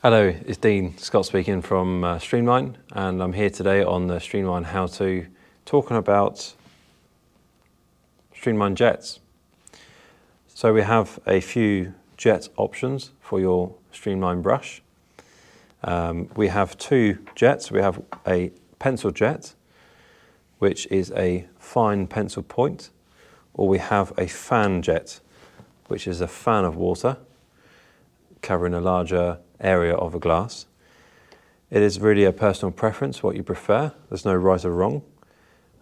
Hello, it's Dean Scott speaking from Streamline, and I'm here today on the Streamline how-to talking about Streamline jets. So we have a few jet options for your Streamline brush. We have two jets. We have a pencil jet, which is a fine pencil point, or we have a fan jet, which is a fan of water covering a larger area of a glass. It is really a personal preference what you prefer. There's no right or wrong.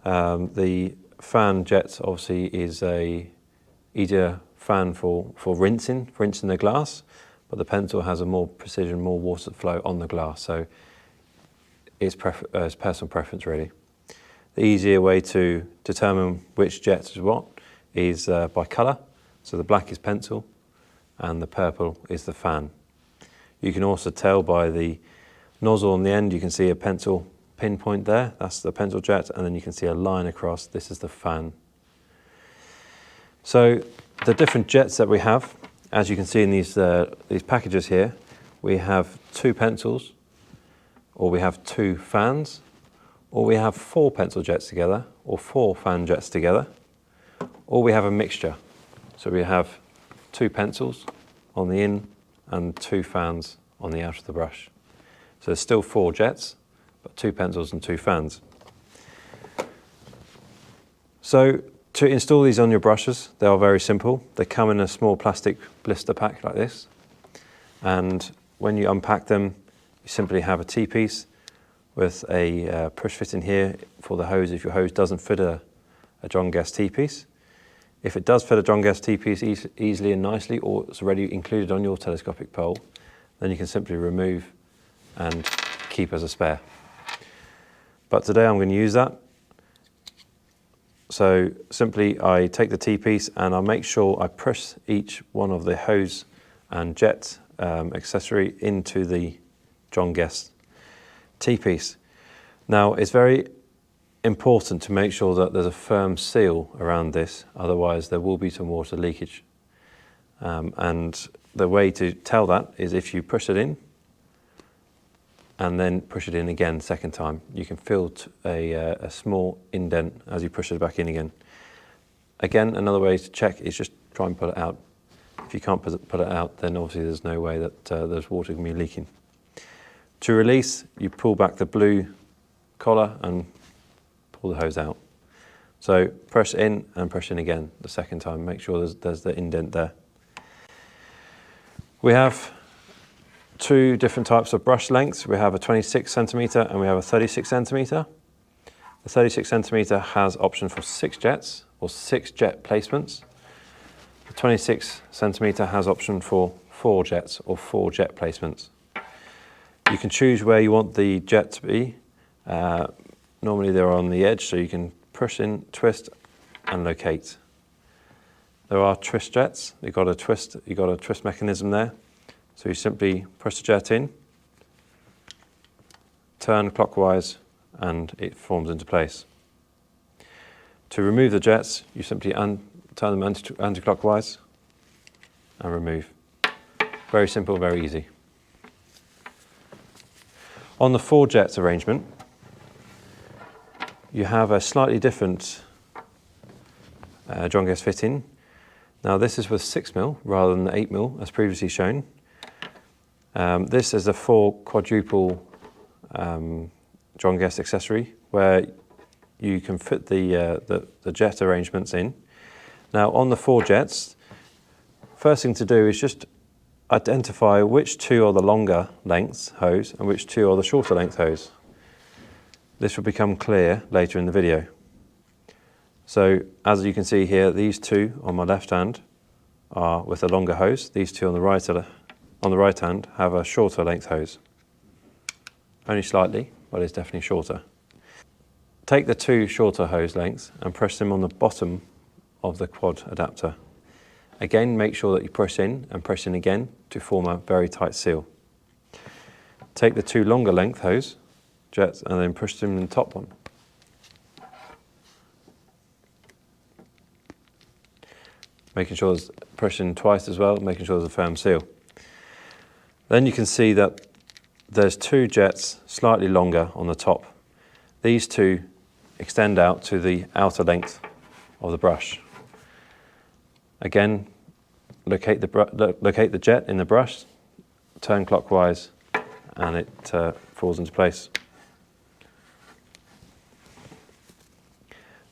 The fan jet obviously is a easier fan for rinsing the glass, but the pencil has a more precision, more water flow on the glass. So it's personal preference really. The easier way to determine which jet is what is by colour. So the black is pencil and the purple is the fan. You can also tell by the nozzle on the end, you can see a pencil pinpoint there, that's the pencil jet, and then you can see a line across, this is the fan. So the different jets that we have, as you can see in these packages here, we have two pencils, or we have two fans, or we have four pencil jets together, or four fan jets together, or we have a mixture. So we have two pencils on the in and two fans on the out of the brush. So there's still four jets, but two pencils and two fans. So to install these on your brushes, they are very simple. They come in a small plastic blister pack like this. And when you unpack them, you simply have a T-piece with a push fit in here for the hose if your hose doesn't fit a John Guest T-piece. If it does fit a John Guest T-piece easily and nicely, or it's already included on your telescopic pole, then you can simply remove and keep as a spare. But today I'm going to use that. So simply I take the T-piece and I'll make sure I push each one of the hose and jet accessory into the John Guest T-piece. Now it's very important to make sure that there's a firm seal around this, otherwise there will be some water leakage. And the way to tell that is if you push it in and then push it in again second time, you can feel a small indent as you push it back in again. Again, another way to check is just try and pull it out. If you can't pull it out, then obviously there's no way that there's water going to be leaking. To release, you pull back the blue collar and pull the hose out. So press in and press in again the second time. Make sure there's the indent there. We have two different types of brush lengths. We have a 26 centimeter and we have a 36 centimeter. The 36 centimeter has option for 6 jets or 6 jet placements. The 26 centimeter has option for 4 jets or 4 jet placements. You can choose where you want the jet to be. Normally they're on the edge, so you can push in, twist, and locate. There are twist jets. You've got a twist mechanism there. So you simply push the jet in, turn clockwise, and it forms into place. To remove the jets, you simply turn them anti-clockwise and remove. Very simple, very easy. On the 4 jets arrangement, you have a slightly different John Guest fitting. Now this is with 6mm rather than the 8mm as previously shown. This is a 4 quadruple John Guest accessory where you can fit the jet arrangements in. Now on the 4 jets, first thing to do is just identify which 2 are the longer lengths hose and which 2 are the shorter length hose. This will become clear later in the video. So as you can see here, these 2 on my left hand are with a longer hose. These 2 on the right hand have a shorter length hose. Only slightly, but it's definitely shorter. Take the 2 shorter hose lengths and press them on the bottom of the quad adapter. Again, make sure that you press in and press in again to form a very tight seal. Take the 2 longer length hose jets and then push them in the top one. Making sure there's pressing twice as well, making sure there's a firm seal. Then you can see that there's two jets slightly longer on the top. These two extend out to the outer length of the brush. Again, locate the jet in the brush, turn clockwise, and it falls into place.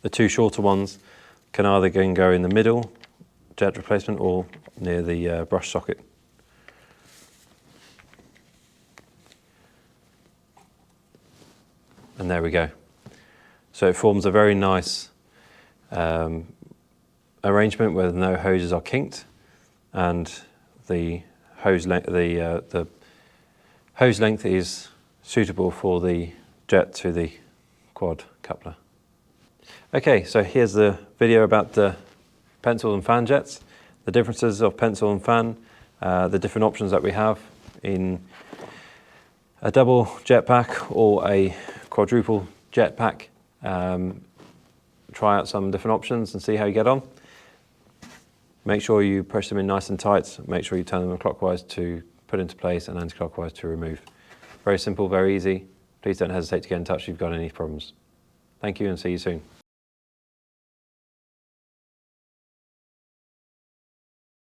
The two shorter ones can either go in the middle jet replacement or near the brush socket. And there we go. So it forms a very nice arrangement where no hoses are kinked, and the hose length is suitable for the jet to the quad coupler. Okay, so here's the video about the pencil and fan jets, the differences of pencil and fan, the different options that we have in a double jet pack or a quadruple jet pack. Try out some different options and see how you get on. Make sure you push them in nice and tight. Make sure you turn them clockwise to put into place and anti-clockwise to remove. Very simple, very easy. Please don't hesitate to get in touch if you've got any problems. Thank you and see you soon.